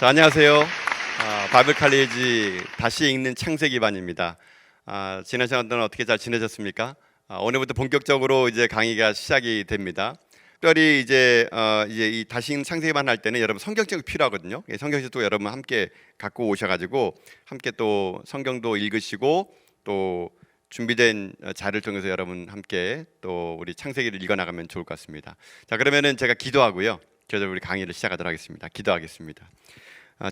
자, 안녕하세요. 바이블 칼리지 다시 읽는 창세기 반입니다. 지난 시간 동안 어떻게 잘 지내셨습니까? 오늘부터 본격적으로 이제 강의가 시작이 됩니다. 특별히 이제 이 다시 읽는 창세기 반 할 때는 여러분 성경책이 필요하거든요. 성경책도 여러분 함께 갖고 오셔가지고 함께 또 성경도 읽으시고 또 준비된 자료를 통해서 여러분 함께 또 우리 창세기를 읽어 나가면 좋을 것 같습니다. 자, 그러면은 제가 기도하고요. 저희들 우리 강의를 시작하도록 하겠습니다. 기도하겠습니다.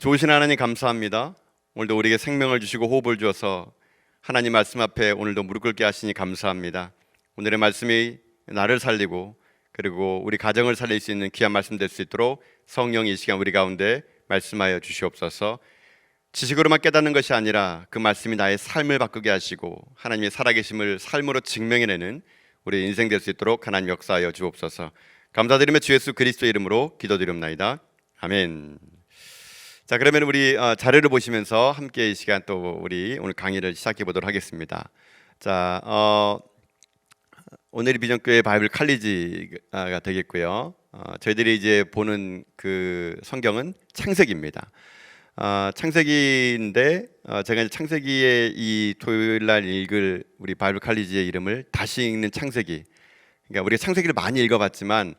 좋으신 하나님 감사합니다. 오늘도 우리에게 생명을 주시고 호흡을 주어서 하나님 말씀 앞에 오늘도 무릎 꿇게 하시니 감사합니다. 오늘의 말씀이 나를 살리고 그리고 우리 가정을 살릴 수 있는 귀한 말씀 될 수 있도록 성령이 이 시간 우리 가운데 말씀하여 주시옵소서. 지식으로만 깨닫는 것이 아니라 그 말씀이 나의 삶을 바꾸게 하시고 하나님의 살아계심을 삶으로 증명해내는 우리 인생 될 수 있도록 하나님 역사하여 주옵소서. 감사드리며 주 예수 그리스도의 이름으로 기도드립니다. 아멘. 자, 그러면 우리 자료를 보시면서 함께 이 시간 또 우리 오늘 강의를 시작해 보도록 하겠습니다. 자, 오늘이 비전교회 바이블 칼리지가 되겠고요. 저희들이 이제 보는 그 성경은 창세기입니다. 창세기인데 제가 이제 창세기의 이 토요일 날 읽을 우리 바이블 칼리지의 이름을 다시 읽는 창세기. 그러니까 우리가 창세기를 많이 읽어봤지만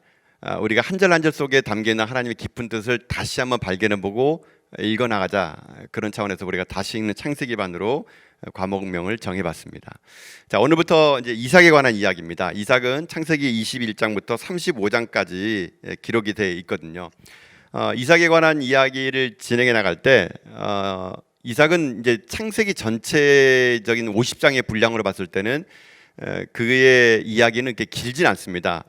우리가 한 절 한 절 속에 담겨 있는 하나님의 깊은 뜻을 다시 한번 발견해보고 읽어 나가자, 그런 차원에서 우리가 다시 읽는 창세기 반으로 과목명을 정해봤습니다. 자, 오늘부터 이제 이삭에 관한 이야기입니다. 이삭은 창세기 21장부터 35장까지 기록이 되어 있거든요. 이삭에 관한 이야기를 진행해 나갈 때 이삭은 이제 창세기 전체적인 50장의 분량으로 봤을 때는 그의 이야기는 그렇게 길진 않습니다.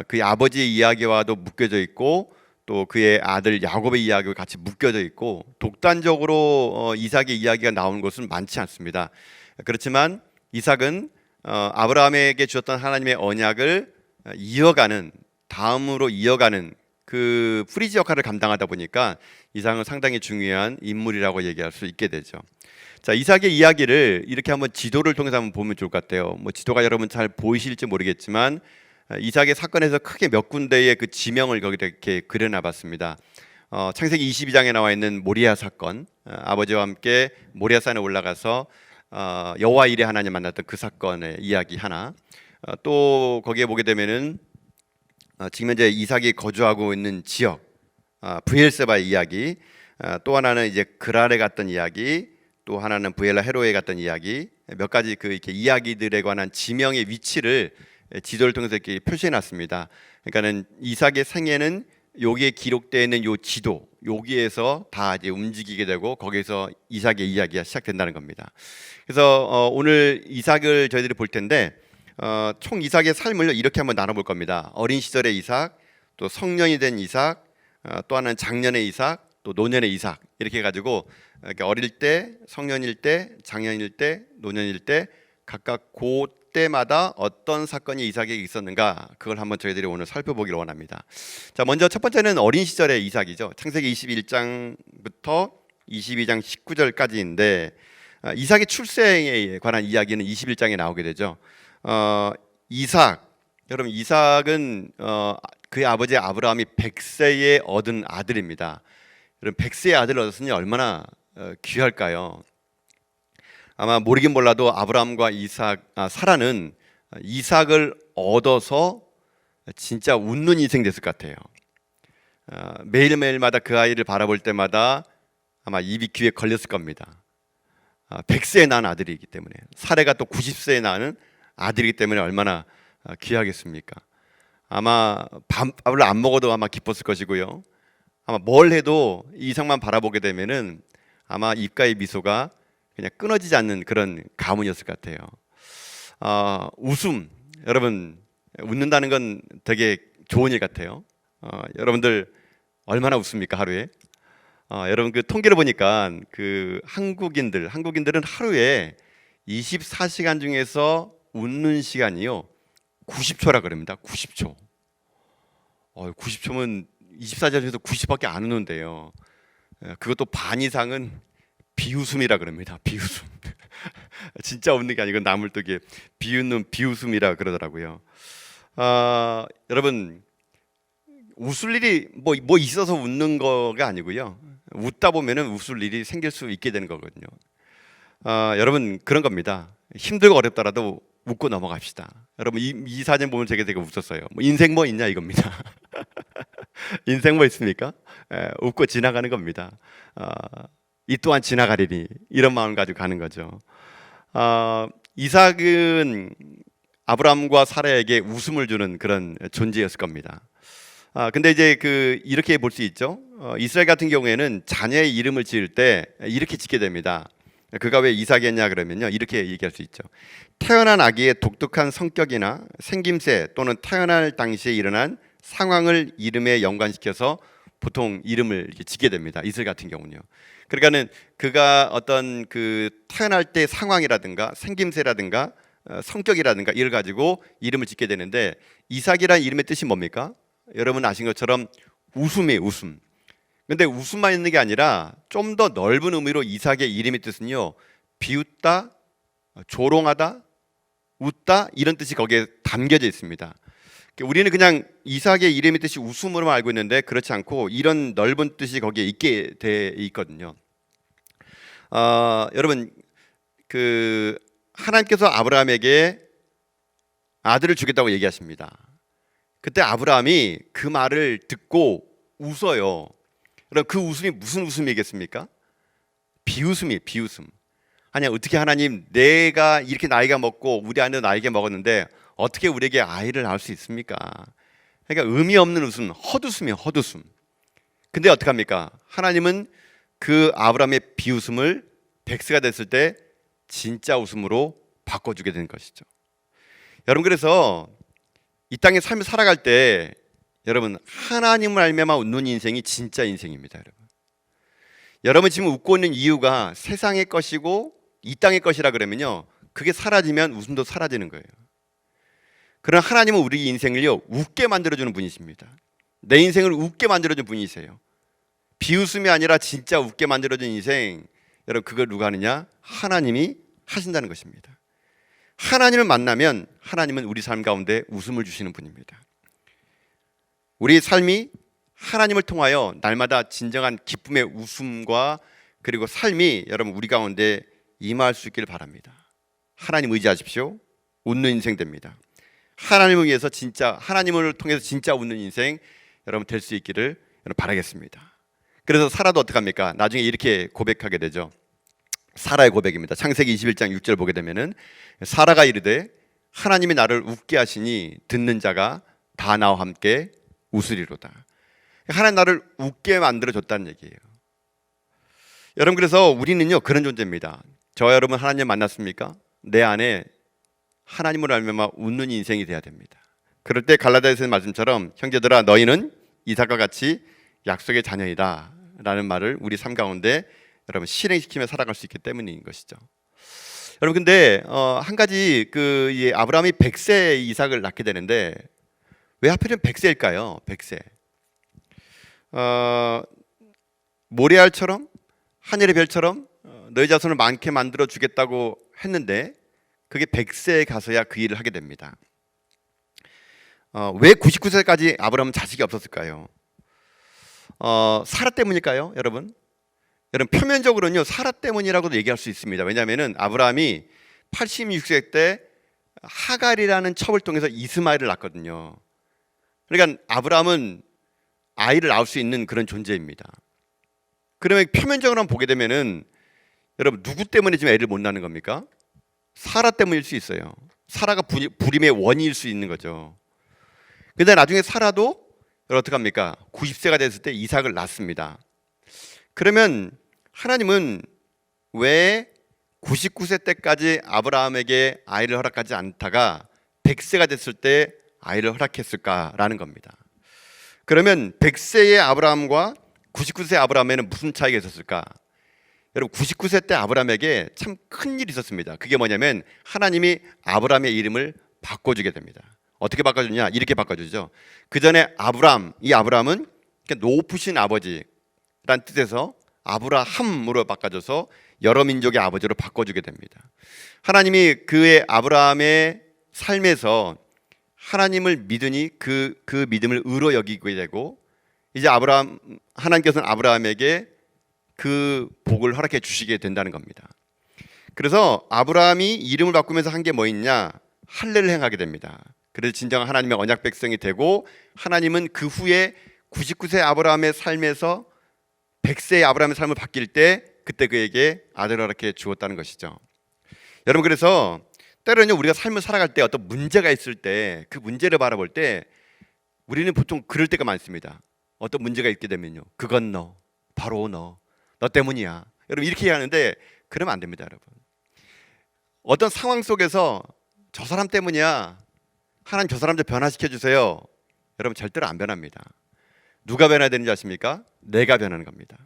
그의 아버지의 이야기와도 묶여져 있고 또 그의 아들 야곱의 이야기와 같이 묶여져 있고 독단적으로 이삭의 이야기가 나오는 것은 많지 않습니다. 그렇지만 이삭은 아브라함에게 주었던 하나님의 언약을 이어가는, 다음으로 이어가는 그 프리즈 역할을 감당하다 보니까 이삭은 상당히 중요한 인물이라고 얘기할 수 있게 되죠. 자, 이삭의 이야기를 이렇게 한번 지도를 통해서 한번 보면 좋을 것 같아요. 뭐 지도가 여러분 잘 보이실지 모르겠지만 이삭의 사건에서 크게 몇 군데의 그 지명을 거기다 이렇게 그려놔봤습니다. 창세기 22장에 나와 있는 모리아 사건, 아버지와 함께 모리아산에 올라가서 여호와 일의 하나님 만났던 그 사건의 이야기 하나, 또 거기에 보게 되면은 지금 현재 이삭이 거주하고 있는 지역, 브엘세바의 이야기, 또 하나는 이제 그랄에 갔던 이야기, 또 하나는 브엘라 헤로에 갔던 이야기, 몇 가지 그 이렇게 이야기들에 관한 지명의 위치를 지도를 통해서 이렇게 표시해 놨습니다. 그러니까는 이삭의 생애는 여기에 기록되어 있는 요 지도, 여기에서 다 이제 움직이게 되고 거기에서 이삭의 이야기가 시작된다는 겁니다. 그래서 오늘 이삭을 저희들이 볼 텐데 총 이삭의 삶을 이렇게 한번 나눠볼 겁니다. 어린 시절의 이삭, 또 성년이 된 이삭, 또 하나는 장년의 이삭, 또 노년의 이삭, 이렇게 해가지고 이렇게 어릴 때, 성년일 때, 장년일 때, 노년일 때 각각 그 때마다 어떤 사건이 이삭에게 있었는가, 그걸 한번 저희들이 오늘 살펴보기를 원합니다. 자, 먼저 첫 번째는 어린 시절의 이삭이죠. 창세기 21장부터 22장 19절까지인데 이삭의 출생에 관한 이야기는 21장에 나오게 되죠. 이삭, 여러분 이삭은 그의 아버지 아브라함이 100세에 얻은 아들입니다. 여러분 100세의 아들을 얻었으니 얼마나 귀할까요? 아마 모르긴 몰라도 아브라함과 사라는 이삭을 얻어서 진짜 웃는 인생 됐을 것 같아요. 매일매일마다 그 아이를 바라볼 때마다 아마 입이 귀에 걸렸을 겁니다. 100세에 낳은 아들이기 때문에, 사례가 또 90세에 낳은 아들이기 때문에 얼마나 귀하겠습니까? 아마 밥을 안 먹어도 아마 기뻤을 것이고요. 아마 뭘 해도 이삭만 바라보게 되면은 아마 입가의 미소가 그냥 끊어지지 않는 그런 가문이었을 것 같아요. 웃음, 여러분 웃는다는 건 되게 좋은 일 같아요. 여러분들 얼마나 웃습니까 하루에? 여러분 그 통계를 보니까 그 한국인들은 하루에 24시간 중에서 웃는 시간이요 90초라 그럽니다. 90초. 90초면 24시간에서 90밖에 안 웃는데요. 그것도 반 이상은 비웃음이라 그럽니다. 비웃음. 진짜 웃는 게 아니고 남을 또 이게 비웃는 비웃음이라 그러더라고요. 여러분 웃을 일이 뭐 있어서 웃는 거가 아니고요. 웃다 보면은 웃을 일이 생길 수 있게 되는 거거든요. 여러분 그런 겁니다. 힘들고 어렵더라도 웃고 넘어갑시다. 여러분 이 사진 보면 되게 웃었어요. 뭐 인생 뭐 있냐 이겁니다. 인생 뭐 있습니까? 웃고 지나가는 겁니다. 이 또한 지나가리니 이런 마음 가지고 가는 거죠. 이삭은 아브라함과 사라에게 웃음을 주는 그런 존재였을 겁니다. 근데 이제 이렇게 볼 수 있죠. 이스라엘 같은 경우에는 자녀의 이름을 지을 때 이렇게 짓게 됩니다. 그가 왜 이삭이었냐 그러면요, 이렇게 얘기할 수 있죠. 태어난 아기의 독특한 성격이나 생김새 또는 태어날 당시에 일어난 상황을 이름에 연관시켜서 보통 이름을 이렇게 짓게 됩니다. 이스라엘 같은 경우는요. 그러니까는 그가 어떤 태어날 때 상황이라든가 생김새라든가 성격이라든가 이를 가지고 이름을 짓게 되는데, 이삭이라는 이름의 뜻이 뭡니까? 여러분 아신 것처럼 웃음이에요, 웃음. 근데 웃음만 있는 게 아니라 좀 더 넓은 의미로 이삭의 이름의 뜻은요, 비웃다, 조롱하다, 웃다, 이런 뜻이 거기에 담겨져 있습니다. 우리는 그냥 이삭의 이름의 뜻이 웃음으로만 알고 있는데 그렇지 않고 이런 넓은 뜻이 거기에 있게 돼 있거든요. 여러분 하나님께서 아브라함에게 아들을 주겠다고 얘기하십니다. 그때 아브라함이 그 말을 듣고 웃어요. 그럼 그 웃음이 무슨 웃음이겠습니까? 비웃음이에요, 비웃음. 아니야, 어떻게 하나님, 내가 이렇게 나이가 먹고 우리 아내도 나이가 먹었는데 어떻게 우리에게 아이를 낳을 수 있습니까? 그러니까 의미 없는 웃음, 헛웃음이에요, 헛웃음. 근데 어떡합니까? 하나님은 그 아브라함의 비웃음을 100세가 됐을 때 진짜 웃음으로 바꿔주게 되는 것이죠. 여러분, 그래서 이 땅의 삶을 살아갈 때 여러분, 하나님을 알며만 웃는 인생이 진짜 인생입니다. 여러분 지금 웃고 있는 이유가 세상의 것이고 이 땅의 것이라 그러면요, 그게 사라지면 웃음도 사라지는 거예요. 그러나 하나님은 우리 인생을요, 웃게 만들어주는 분이십니다. 내 인생을 웃게 만들어주는 분이세요. 비웃음이 아니라 진짜 웃게 만들어주는 인생, 여러분 그걸 누가 하느냐? 하나님이 하신다는 것입니다. 하나님을 만나면 하나님은 우리 삶 가운데 웃음을 주시는 분입니다. 우리 삶이 하나님을 통하여 날마다 진정한 기쁨의 웃음과 그리고 삶이 여러분 우리 가운데 임할 수 있기를 바랍니다. 하나님 의지하십시오. 웃는 인생 됩니다. 하나님을 위해서 진짜, 하나님을 통해서 진짜 웃는 인생 여러분 될 수 있기를 여러분 바라겠습니다. 그래서 사라도 어떡합니까? 나중에 이렇게 고백하게 되죠. 사라의 고백입니다. 창세기 21장 6절 보게 되면은 사라가 이르되 하나님이 나를 웃게 하시니 듣는 자가 다 나와 함께 웃으리로다. 하나님 나를 웃게 만들어 줬다는 얘기예요. 여러분 그래서 우리는요 그런 존재입니다. 저와 여러분 하나님 만났습니까? 내 안에 하나님을 알면 웃는 인생이 돼야 됩니다. 그럴 때 갈라디아서의 말씀처럼 형제들아 너희는 이삭과 같이 약속의 자녀이다 라는 말을 우리 삶 가운데 여러분 실행시키며 살아갈 수 있기 때문인 것이죠. 여러분 근데 한 가지 이 아브라함이 100세 이삭을 낳게 되는데 왜 하필이면 100세일까요? 100세. 모레알처럼 하늘의 별처럼 너희 자손을 많게 만들어 주겠다고 했는데 그게 100세에 가서야 그 일을 하게 됩니다. 왜 99세까지 아브라함은 자식이 없었을까요? 사라 때문일까요, 여러분? 여러분 표면적으로는요 사라 때문이라고도 얘기할 수 있습니다. 왜냐하면 아브라함이 86세 때 하갈이라는 첩을 통해서 이스마엘을 낳거든요. 그러니까 아브라함은 아이를 낳을 수 있는 그런 존재입니다. 그러면 표면적으로만 보게 되면은 여러분 누구 때문에 지금 애를 못 낳는 겁니까? 사라 때문일 수 있어요. 사라가 불임의 원인일 수 있는 거죠. 근데 나중에 사라도 어떻게 합니까? 90세가 됐을 때 이삭을 낳습니다. 그러면 하나님은 왜 99세 때까지 아브라함에게 아이를 허락하지 않다가 100세가 됐을 때 아이를 허락했을까라는 겁니다. 그러면 100세의 아브라함과 99세 아브라함에는 무슨 차이가 있었을까? 여러분 99세 때 아브라함에게 참 큰 일이 있었습니다. 그게 뭐냐면 하나님이 아브라함의 이름을 바꿔주게 됩니다. 어떻게 바꿔주냐? 이렇게 바꿔주죠. 그 전에 이 아브라함은 높으신 아버지란 뜻에서 아브라함으로 바꿔줘서 여러 민족의 아버지로 바꿔주게 됩니다. 하나님이 그의 아브라함의 삶에서 하나님을 믿으니 그 믿음을 의로 여기게 되고 이제 하나님께서는 아브라함에게 그 복을 허락해 주시게 된다는 겁니다. 그래서 아브라함이 이름을 바꾸면서 한 게 뭐 있냐? 할례를 행하게 됩니다. 그래서 진정한 하나님의 언약 백성이 되고, 하나님은 그 후에 99세 아브라함의 삶에서 100세의 아브라함의 삶을 바뀔 때 그때 그에게 아들을 허락해 주었다는 것이죠. 여러분, 그래서 때로는 우리가 삶을 살아갈 때 어떤 문제가 있을 때 그 문제를 바라볼 때 우리는 보통 그럴 때가 많습니다. 어떤 문제가 있게 되면요, 그건 너, 바로 너 때문이야, 여러분 이렇게 하는데 그러면 안 됩니다. 여러분, 어떤 상황 속에서 저 사람 때문이야, 하나님 저 사람 좀 변화시켜 주세요, 여러분 절대로 안 변합니다. 누가 변해야 되는지 아십니까? 내가 변하는 겁니다.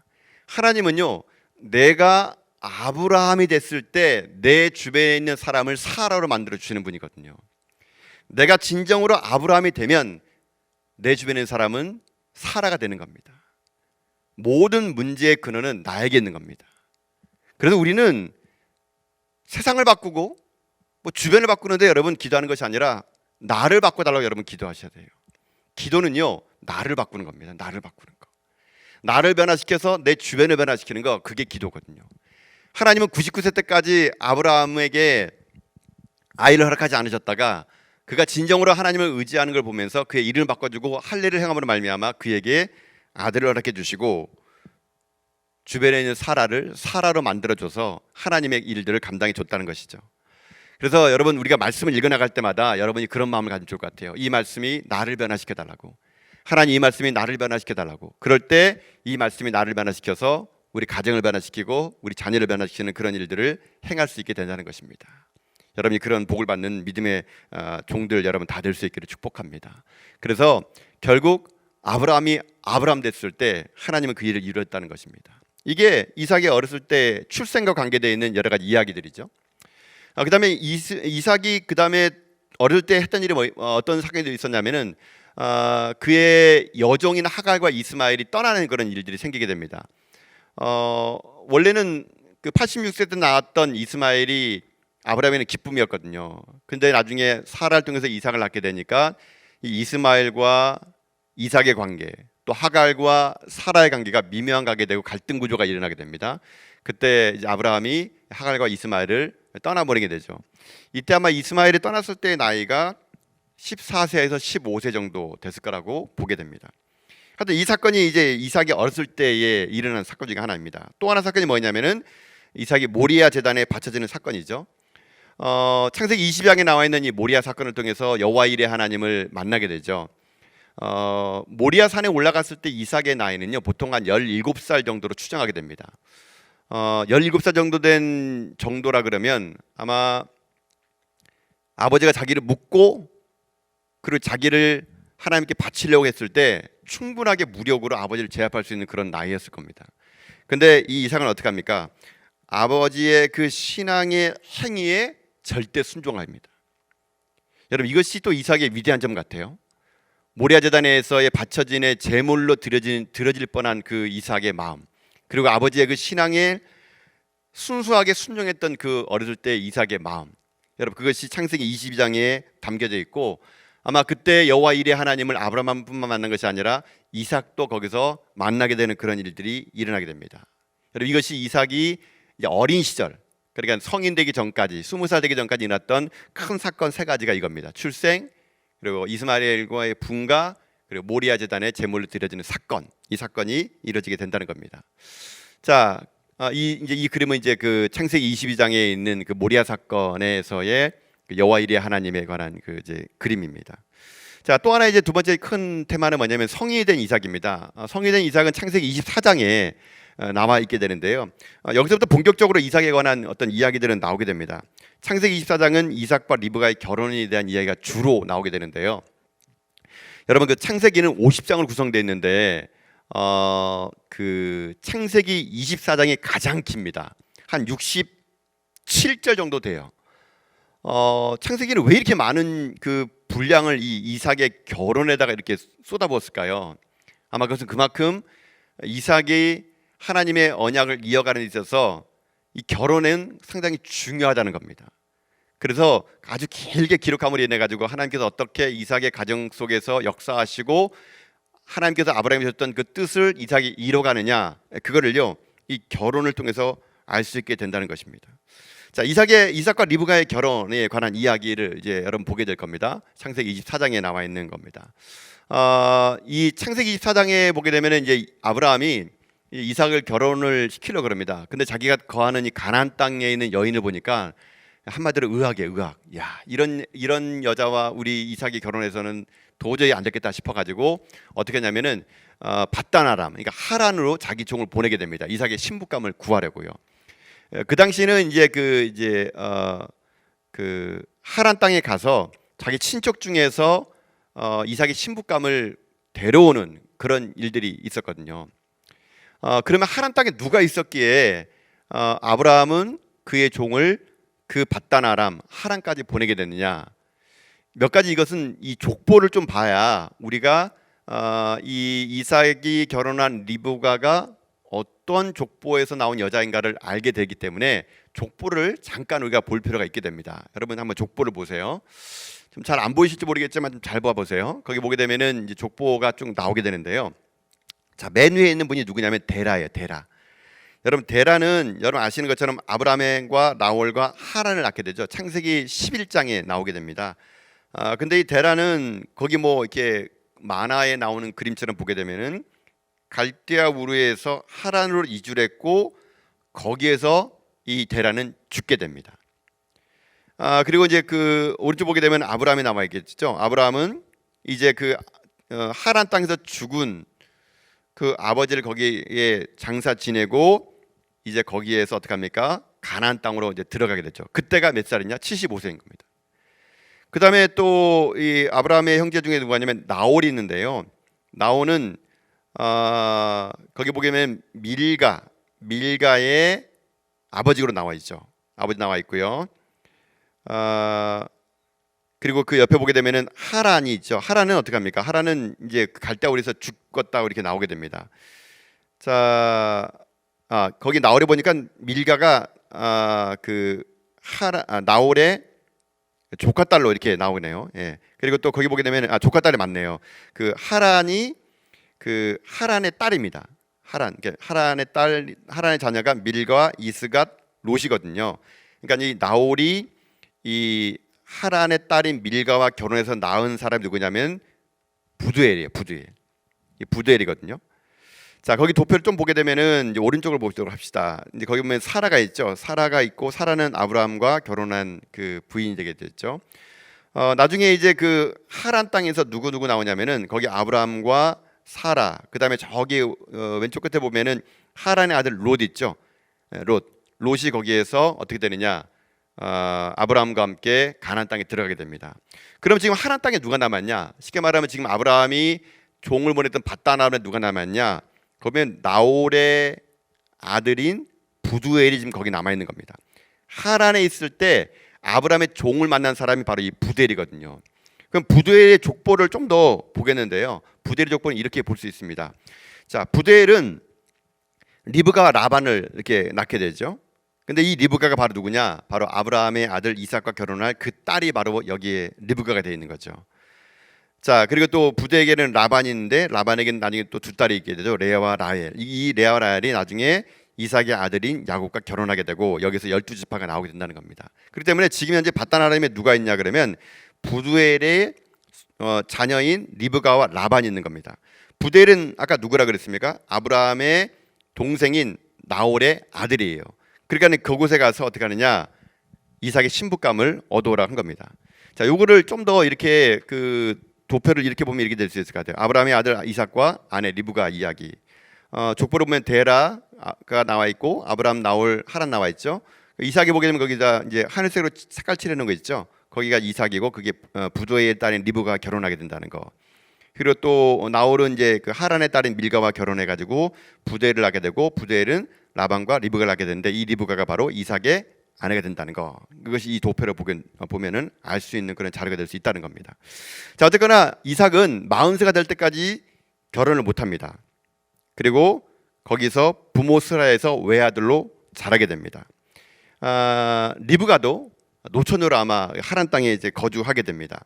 하나님은요, 내가 아브라함이 됐을 때 내 주변에 있는 사람을 사라로 만들어 주시는 분이거든요. 내가 진정으로 아브라함이 되면 내 주변에 있는 사람은 사라가 되는 겁니다. 모든 문제의 근원은 나에게 있는 겁니다. 그래서 우리는 세상을 바꾸고 뭐 주변을 바꾸는데 여러분 기도하는 것이 아니라 나를 바꿔달라고 여러분 기도하셔야 돼요. 기도는요, 나를 바꾸는 겁니다. 나를 바꾸는 거, 나를 변화시켜서 내 주변을 변화시키는 거, 그게 기도거든요. 하나님은 99세 때까지 아브라함에게 아이를 허락하지 않으셨다가 그가 진정으로 하나님을 의지하는 걸 보면서 그의 이름을 바꿔주고 할례를 행함으로 말미암아 그에게 아들을 허락해 주시고 주변에 있는 사라를 사라로 만들어줘서 하나님의 일들을 감당해 줬다는 것이죠. 그래서 여러분, 우리가 말씀을 읽어나갈 때마다 여러분이 그런 마음을 가지면 좋을 것 같아요. 이 말씀이 나를 변화시켜 달라고, 하나님 이 말씀이 나를 변화시켜 달라고. 그럴 때 이 말씀이 나를 변화시켜서 우리 가정을 변화시키고 우리 자녀를 변화시키는 그런 일들을 행할 수 있게 된다는 것입니다. 여러분이 그런 복을 받는 믿음의 종들 여러분 다 될 수 있기를 축복합니다. 그래서 결국 아브라함이 아브라함 됐을 때 하나님은 그 일을 이루었다는 것입니다. 이게 이삭이 어렸을 때 출생과 관계되어 있는 여러 가지 이야기들이죠. 그다음에 이삭이 그다음에 어릴 때 했던 일이 어떤 사건이 있었냐면은 그의 여종인 하갈과 이스마엘이 떠나는 그런 일들이 생기게 됩니다. 원래는 그 86세 때 낳았던 이스마엘이 아브라함에는 기쁨이었거든요. 근데 나중에 사라를 통해서 이삭을 낳게 되니까 이 이스마엘과 이삭의 관계, 또 하갈과 사라의 관계가 미묘한 관계 되고 갈등 구조가 일어나게 됩니다. 그때 이제 아브라함이 하갈과 이스마엘을 떠나버리게 되죠. 이때 아마 이스마엘이 떠났을 때의 나이가 14세에서 15세 정도 됐을 거라고 보게 됩니다. 하여튼 이 사건이 이제 이삭이 어렸을 때에 일어난 사건 중에 하나입니다. 또 하나 사건이 뭐냐면은 이삭이 모리아 제단에 바쳐지는 사건이죠. 창세기 20장에 나와 있는 이 모리아 사건을 통해서 여호와 일의 하나님을 만나게 되죠. 모리아 산에 올라갔을 때 이삭의 나이는요, 보통 한 17살 정도로 추정하게 됩니다. 17살 정도 된 정도라 그러면 아마 아버지가 자기를 묻고 그리고 자기를 하나님께 바치려고 했을 때 충분하게 무력으로 아버지를 제압할 수 있는 그런 나이였을 겁니다. 근데 이 이삭은 어떻게 합니까? 아버지의 그 신앙의 행위에 절대 순종합니다. 여러분, 이것이 또 이삭의 위대한 점 같아요. 모리아 제단에서의 바쳐진의 제물로 드려질 뻔한 그 이삭의 마음, 그리고 아버지의 그 신앙에 순수하게 순종했던 그 어렸을 때 이삭의 마음, 여러분 그것이 창세기 22장에 담겨져 있고, 아마 그때 여호와 일의 하나님을 아브라함뿐만 만난 것이 아니라 이삭도 거기서 만나게 되는 그런 일들이 일어나게 됩니다. 여러분, 이것이 이삭이 이제 어린 시절, 그러니까 성인 되기 전까지 20살 되기 전까지 일어났던 큰 사건 세 가지가 이겁니다. 출생, 그리고 이스마엘과의 분가, 그리고 모리아 제단에 제물로 드려지는 사건, 이 사건이 이루어지게 된다는 겁니다. 자, 이 그림은 이제 그 창세기 22장에 있는 그 모리아 사건에서의 그 여호와 일의 하나님에 관한 그 이제 그림입니다. 자, 또 하나 이제 두 번째 큰 테마는 뭐냐면 성인이 된 이삭입니다. 성인이 된 이삭은 창세기 24장에 남아 있게 되는데요. 여기서부터 본격적으로 이삭에 관한 어떤 이야기들은 나오게 됩니다. 창세기 24장은 이삭과 리브가의 결혼에 대한 이야기가 주로 나오게 되는데요. 여러분, 그 창세기는 50장으로 구성되어 있는데 그 창세기 24장이 가장 깁니다. 한 67절 정도 돼요. 창세기는 왜 이렇게 많은 그 분량을 이 이삭의 결혼에다가 이렇게 쏟아부었을까요? 아마 그것은 그만큼 이삭이 하나님의 언약을 이어가는 데 있어서 이 결혼은 상당히 중요하다는 겁니다. 그래서 아주 길게 기록함으로 인해 가지고 하나님께서 어떻게 이삭의 가정 속에서 역사하시고 하나님께서 아브라함에 주셨던 그 뜻을 이삭이 이뤄가느냐, 그거를요 이 결혼을 통해서 알 수 있게 된다는 것입니다. 자, 이삭과 리브가의 결혼에 관한 이야기를 이제 여러분 보게 될 겁니다. 창세기 24장에 나와 있는 겁니다. 이 창세기 24장에 보게 되면 이제 아브라함이 이삭을 결혼을 시키려고 그럽니다. 근데 자기가 거하는 이 가나안 땅에 있는 여인을 보니까 한마디로 의학. 야, 이런 여자와 우리 이삭이 결혼해서는 도저히 안 되겠다 싶어가지고 어떻게 했냐면은 밧단 아람, 그러니까 하란으로 자기 종을 보내게 됩니다. 이삭의 신부감을 구하려고요. 그 당시는 이제 그 하란 땅에 가서 자기 친척 중에서 이삭의 신부감을 데려오는 그런 일들이 있었거든요. 그러면 하란 땅에 누가 있었기에 아브라함은 그의 종을 그 밧단 아람 하란까지 보내게 됐느냐? 몇 가지 이것은 이 족보를 좀 봐야 우리가 이 이삭이 결혼한 리브가가 어떤 족보에서 나온 여자인가를 알게 되기 때문에 족보를 잠깐 우리가 볼 필요가 있게 됩니다. 여러분 한번 족보를 보세요. 좀 잘 안 보이실지 모르겠지만 좀 잘 봐보세요. 거기 보게 되면은 이제 족보가 쭉 나오게 되는데요. 자, 맨 위에 있는 분이 누구냐면 데라예요. 데라. 여러분 데라는 여러분 아시는 것처럼 아브라함과 나홀과 하란을 낳게 되죠. 창세기 11장에 나오게 됩니다. 근데 이 데라는 거기 뭐 이렇게 만화에 나오는 그림처럼 보게 되면은 갈대아 우르에서 하란으로 이주를 했고 거기에서 이 데라는 죽게 됩니다. 그리고 이제 그 오른쪽 보게 되면 아브라함이 남아 있겠죠. 아브라함은 이제 그 하란 땅에서 죽은 그 아버지를 거기에 장사 지내고 이제 거기에서 어떻게 합니까? 가나안 땅으로 이제 들어가게 됐죠. 그때가 몇 살이냐? 75세인 겁니다. 그다음에 또 이 아브라함의 형제 중에 누구냐면 나홀이 있는데요. 나홀은 거기 보게 되면 밀가의 아버지로 나와 있죠. 아버지 나와 있고요. 그리고 그 옆에 보게 되면은 하란이 있죠. 하란은 어떻게 합니까? 하란은 이제 갈대아우리에서 죽었다고 이렇게 나오게 됩니다. 자, 거기 나홀에 보니까 밀가가 나홀의 조카 딸로 이렇게 나오네요. 예. 그리고 또 거기 보게 되면 조카 딸이 맞네요. 그 하란이 그 하란의 딸입니다. 하란의 자녀가 밀가와 이스갓 롯이거든요. 그러니까 이 나홀이 이 하란의 딸인 밀가와 결혼해서 낳은 사람이 누구냐면 부두엘이에요. 이 부두엘이거든요. 자, 거기 도표를 좀 보게 되면은 이제 오른쪽을 보도록 합시다. 이제 거기 보면 사라가 있죠. 사라가 있고 사라는 아브라함과 결혼한 그 부인이 되게 됐죠. 나중에 이제 그 하란 땅에서 누구 나오냐면은 거기 아브라함과 사라, 그다음에 저기 왼쪽 끝에 보면은 하란의 아들 롯 있죠. 롯이 거기에서 어떻게 되느냐? 아브라함과 함께 가나안 땅에 들어가게 됩니다. 그럼 지금 하란 땅에 누가 남았냐? 쉽게 말하면 지금 아브라함이 종을 보냈던 밧단 아람에 누가 남았냐? 그러면 나홀의 아들인 부두엘이 지금 거기 남아 있는 겁니다. 하란에 있을 때 아브라함의 종을 만난 사람이 바로 이 부두엘이거든요. 그럼 부두엘의 족보를 좀 더 보겠는데요. 부두엘의 족보는 이렇게 볼 수 있습니다. 자, 부두엘은 리브가와 라반을 이렇게 낳게 되죠. 근데 이 리브가가 바로 누구냐? 바로 아브라함의 아들 이삭과 결혼할 그 딸이 바로 여기에 리브가가 되어 있는 거죠. 자, 그리고 또 부두엘에게는 라반이 있는데 라반에게는 나중에 또 두 딸이 있게 되죠. 레아와 라헬. 이 레아와 라헬이 나중에 이삭의 아들인 야곱과 결혼하게 되고 여기서 12지파가 나오게 된다는 겁니다. 그렇기 때문에 지금 현재 밧단 아람에 누가 있냐 그러면 부두엘의 자녀인 리브가와 라반이 있는 겁니다. 부두엘은 아까 누구라 그랬습니까? 아브라함의 동생인 나홀의 아들이에요. 그러니까 그곳에 가서 어떻게 하느냐? 이삭의 신부감을 얻어오라 한 겁니다. 자, 요거를 좀 더 이렇게 그 도표를 이렇게 보면 이렇게 될 수 있을 것 같아요. 아브라함의 아들 이삭과 아내 리브가 이야기. 족보를 보면 데라가 나와 있고 아브라함, 나홀, 하란 나와 있죠. 이삭이 보게 되면 거기다 이제 하늘색으로 색깔 칠해놓은 거 있죠. 거기가 이삭이고 그게 부두엘의 딸인 리브가 결혼하게 된다는 거. 그리고 또 나홀은 이제 그 하란의 딸인 밀가와 결혼해가지고 부두엘을 낳게 되고 부두엘은 라반과 리브가를 낳게 되는데 이 리브가가 바로 이삭의 아내가 된다는 거. 그것이 이 도표를 보면은 알 수 있는 그런 자료가 될 수 있다는 겁니다. 자, 어쨌거나 이삭은 40세가 될 때까지 결혼을 못합니다. 그리고 거기서 부모 스라에서 외아들로 자라게 됩니다. 리브가도 노처녀로 아마 하란 땅에 이제 거주하게 됩니다.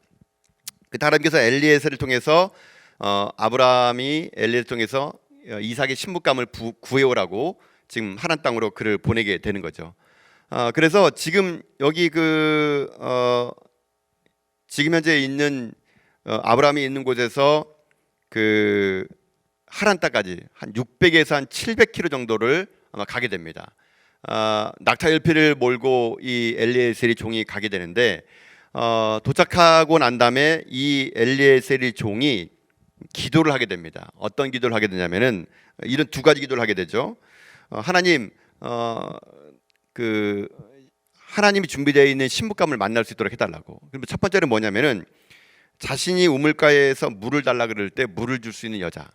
그 하나님께서 엘리에셀을 통해서 아브라함이 엘리에셀을 통해서 이삭의 신부감을 구해오라고 지금 하란 땅으로 그를 보내게 되는 거죠. 그래서 지금 여기 지금 현재 있는 아브라함이 있는 곳에서 그 하란 땅까지 한 600에서 한 700km 정도를 아마 가게 됩니다. 낙타 열피를 몰고 이 엘리에셀이 종이 가게 되는데 도착하고 난 다음에 이 엘리에셀이 종이 기도를 하게 됩니다. 어떤 기도를 하게 되냐면은 이런 두 가지 기도를 하게 되죠. 하나님, 그 하나님이 준비되어 있는 신부감을 만날 수 있도록 해달라고. 그리고 첫 번째는 뭐냐면은 자신이 우물가에서 물을 달라 그럴 때 물을 줄 수 있는 여자.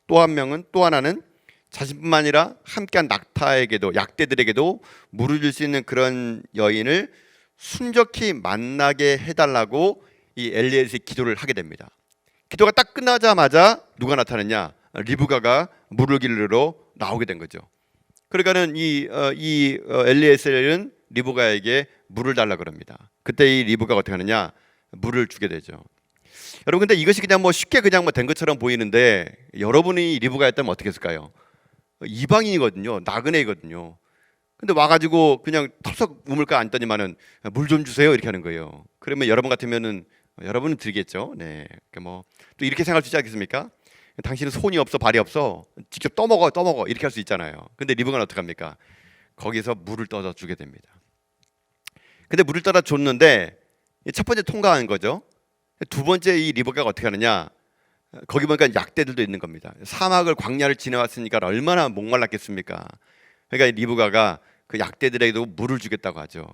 또 하나는 자신뿐만 아니라 함께한 낙타에게도 약대들에게도 물을 줄 수 있는 그런 여인을 순적히 만나게 해달라고 이 엘리에셀이 기도를 하게 됩니다. 기도가 딱 끝나자마자 누가 나타났냐? 리브가가 물을 기르러 나오게 된 거죠. 그러니까는 이 엘리에셀은 리브가에게 물을 달라 그럽니다. 그때 이 리브가가 어떻게 하느냐? 물을 주게 되죠. 여러분, 근데 이것이 그냥 뭐 쉽게 그냥 뭐 된 것처럼 보이는데 여러분이 리브가였다면 어떻게 했을까요? 이방인이거든요. 나그네이거든요. 근데 와가지고 그냥 털썩 우물가 앉더니만은 물 좀 주세요 이렇게 하는 거예요. 그러면 여러분 같으면은 여러분은 드리겠죠. 네, 뭐 또 이렇게 생각할 수 있지 않겠습니까? 당신은 손이 없어 발이 없어 직접 떠먹어 이렇게 할 수 있잖아요. 근데 리브가는 어떻게 합니까? 거기서 물을 떠다 주게 됩니다. 근데 물을 떠다 줬는데 첫 번째 통과한 거죠. 두 번째 이 리브가가 어떻게 하느냐? 거기 보니까 약대들도 있는 겁니다. 사막을 광야를 지나왔으니까 얼마나 목말랐겠습니까? 그러니까 리브가가 그 약대들에게도 물을 주겠다고 하죠.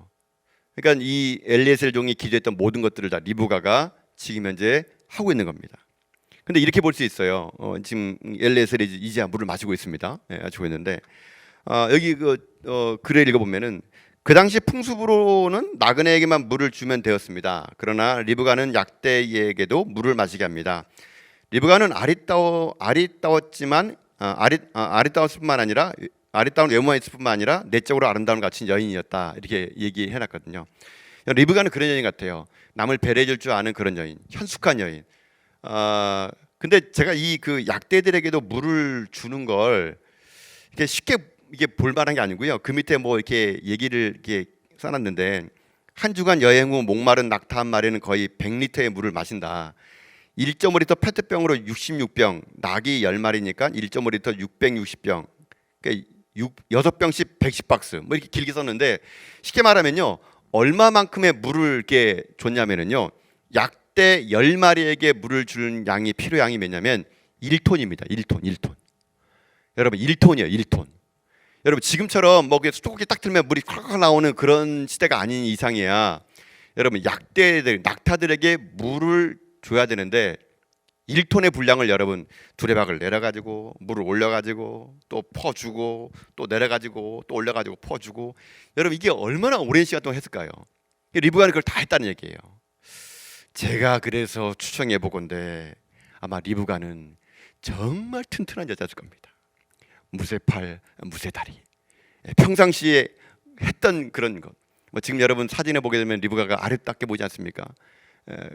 그러니까 이 엘리에셀 종이 기도했던 모든 것들을 다 리브가가 지금 현재 하고 있는 겁니다. 근데 이렇게 볼 수 있어요. 지금 엘리에셀이 이제 물을 마시고 있습니다. 마시고 있는데 여기 글을 읽어보면은 그 당시 풍습으로는 나그네에게만 물을 주면 되었습니다. 그러나 리브가는 약대에게도 물을 마시게 합니다. 리브가는 아리따웠지만 아리따웠을 뿐만 아니라 아리따운 외모만 있을 뿐만 아니라 내적으로 아름다운 갖춘 여인이었다 이렇게 얘기해놨거든요. 리브가는 그런 여인 같아요. 남을 배려해줄 줄 아는 그런 여인, 현숙한 여인. 근데 제가 이 그 약대들에게도 물을 주는 걸 이렇게 쉽게 이게 볼만한 게 아니고요. 그 밑에 뭐 이렇게 얘기를 이렇게 써놨는데 한 주간 여행 후 목마른 낙타 한 마리는 거의 100리터의 물을 마신다. 1.5리터 페트병으로 66병, 낙이 10마리니까 1.5리터 660병. 그러니까 6병씩 110박스. 뭐 이렇게 길게 썼는데 쉽게 말하면요. 얼마만큼의 물을 이렇게 줬냐면은요. 약대 10마리에게 물을 주는 양이 필요량이 몇냐면 1톤입니다. 1톤. 여러분 1톤이에요. 1톤. 여러분 지금처럼 뭐 수도꼭지 딱 틀면 물이 콱콱 나오는 그런 시대가 아닌 이상이야. 여러분 약대들, 낙타들에게 물을 줘야 되는데 1톤의 분량을 여러분 두레박을 내려가지고 물을 올려가지고 또 퍼주고 또 내려가지고 또 올려가지고 퍼주고 여러분 이게 얼마나 오랜 시간 동안 했을까요? 리브가는 그걸 다 했다는 얘기예요. 제가 그래서 추정해 보건데 아마 리브가는 정말 튼튼한 여자일 겁니다. 무쇠팔, 무쇠다리. 평상시에 했던 그런 것. 뭐 지금 여러분 사진에 보게 되면 리브가가 아름답게 보이지 않습니까?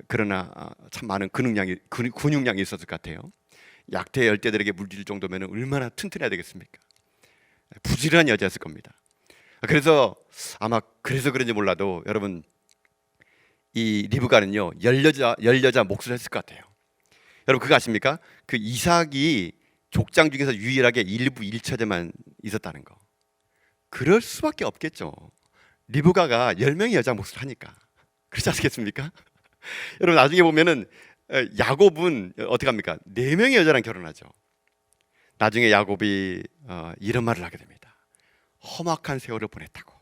그러나 참 많은 근육량이 있었을 것 같아요. 약태 열대들에게 물질 정도면 얼마나 튼튼해야 되겠습니까? 부지런한 여자였을 겁니다. 그래서 아마 그래서 그런지 몰라도 여러분 이 리브가는요 열여자 몫을 했을 것 같아요. 여러분 그거 아십니까? 그 이삭이 족장 중에서 유일하게 일부 일처제만 있었다는 거. 그럴 수밖에 없겠죠. 리브가가 10명의 여자 몫을 하니까. 그렇지 않겠습니까? 여러분 나중에 보면은 야곱은 어떻게 합니까? 4명의 여자랑 결혼하죠. 나중에 야곱이 이런 말을 하게 됩니다. 험악한 세월을 보냈다고.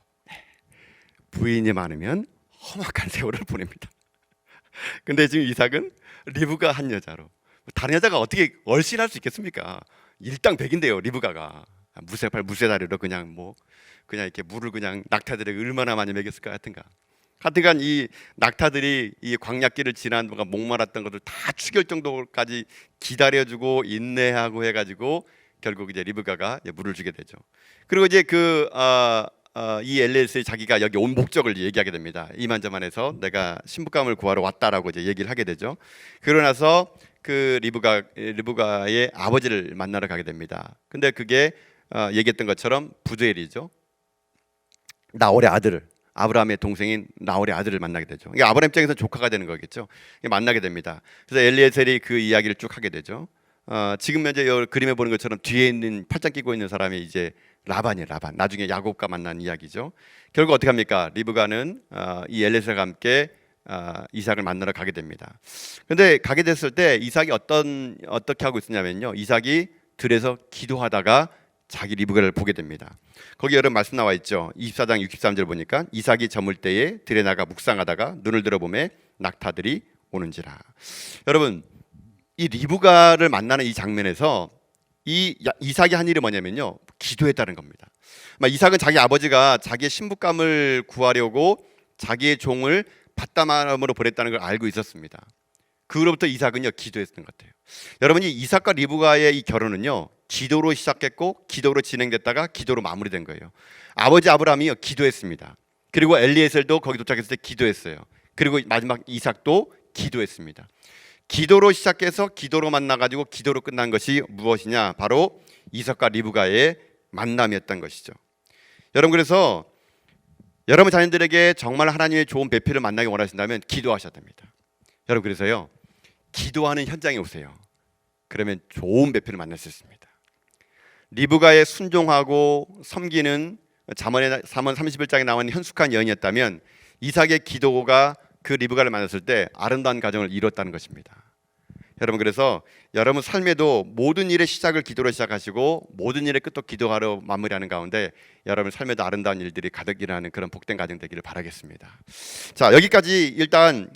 부인이 많으면 험악한 세월을 보냅니다. 근데 지금 이삭은 리브가 한 여자로 다른 여자가 어떻게 얼씬할 수 있겠습니까? 일당백인데요. 리브가가 무쇠팔 무쇠다리로 그냥 이렇게 물을 그냥 낙타들에게 얼마나 많이 먹였을까 하여튼가. 하여튼간 이 낙타들이 이 광야길을 지난 동안 목말랐던 것을 다 죽일 정도까지 기다려주고 인내하고 해가지고 결국 이제 리브가가 물을 주게 되죠. 그리고 이제 이 엘리에셀이 자기가 여기 온 목적을 얘기하게 됩니다. 이만저만해서 내가 신부감을 구하러 왔다라고 이제 얘기를 하게 되죠. 그러고 나서 그 리브가의 아버지를 만나러 가게 됩니다. 근데 그게 얘기했던 것처럼 부두엘이죠. 나홀의 아들을, 아브라함의 동생인 나홀의 아들을 만나게 되죠. 이게 아브라함 입장에서 조카가 되는 거겠죠. 만나게 됩니다. 그래서 엘리에셀이 그 이야기를 쭉 하게 되죠. 지금 현재 이 그림에 보는 것처럼 뒤에 있는 팔짱 끼고 있는 사람이 이제 라반이에요. 라반. 나중에 야곱과 만난 이야기죠. 결국 어떻게 합니까? 리브가는 이 엘리에셀과 함께 이삭을 만나러 가게 됩니다. 그런데 가게 됐을 때 이삭이 어떻게 하고 있었냐면요. 이삭이 들에서 기도하다가 자기 리브가를 보게 됩니다. 거기 여러 말씀 나와 있죠. 24장 63절 보니까 이삭이 저물 때에 들에 나가 묵상하다가 눈을 들어보매 낙타들이 오는지라. 여러분, 이 리브가를 만나는 이 장면에서 이 이삭이 한 일이 뭐냐면요, 기도했다는 겁니다. 이삭은 자기 아버지가 자기의 신부감을 구하려고 자기의 종을 밧다마람으로 보냈다는 걸 알고 있었습니다. 그로부터 이삭은요 기도했던 것 같아요. 여러분이 이삭과 리브가의 이 결혼은요 기도로 시작했고 기도로 진행됐다가 기도로 마무리된 거예요. 아버지 아브라함이요 기도했습니다. 그리고 엘리에셀도 거기 도착했을 때 기도했어요. 그리고 마지막 이삭도 기도했습니다. 기도로 시작해서 기도로 만나가지고 기도로 끝난 것이 무엇이냐? 바로 이삭과 리브가의 만남이었던 것이죠. 여러분, 그래서 여러분 자녀들에게 정말 하나님의 좋은 배필을 만나기 원하신다면 기도하셔야 됩니다. 여러분, 그래서요 기도하는 현장에 오세요. 그러면 좋은 배필을 만날 수 있습니다. 리브가의 순종하고 섬기는 잠언 31장에 나온 현숙한 여인이었다면 이삭의 기도가 그 리브가를 만났을 때 아름다운 가정을 이뤘다는 것입니다. 여러분, 그래서 여러분 삶에도 모든 일의 시작을 기도로 시작하시고 모든 일의 끝도 기도하러 마무리하는 가운데 여러분 삶에도 아름다운 일들이 가득 일어나는 그런 복된 가정 되기를 바라겠습니다. 자, 여기까지 일단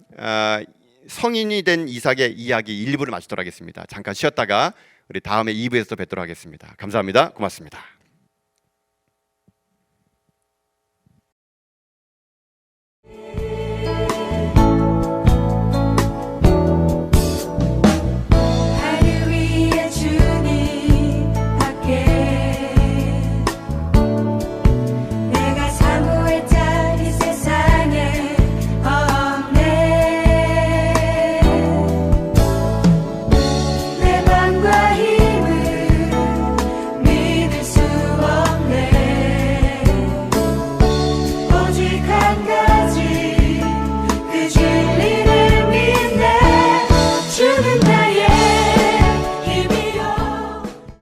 성인이 된 이삭의 이야기 1부를 마치도록 하겠습니다. 잠깐 쉬었다가 우리 다음에 2부에서 또 뵙도록 하겠습니다. 감사합니다. 고맙습니다.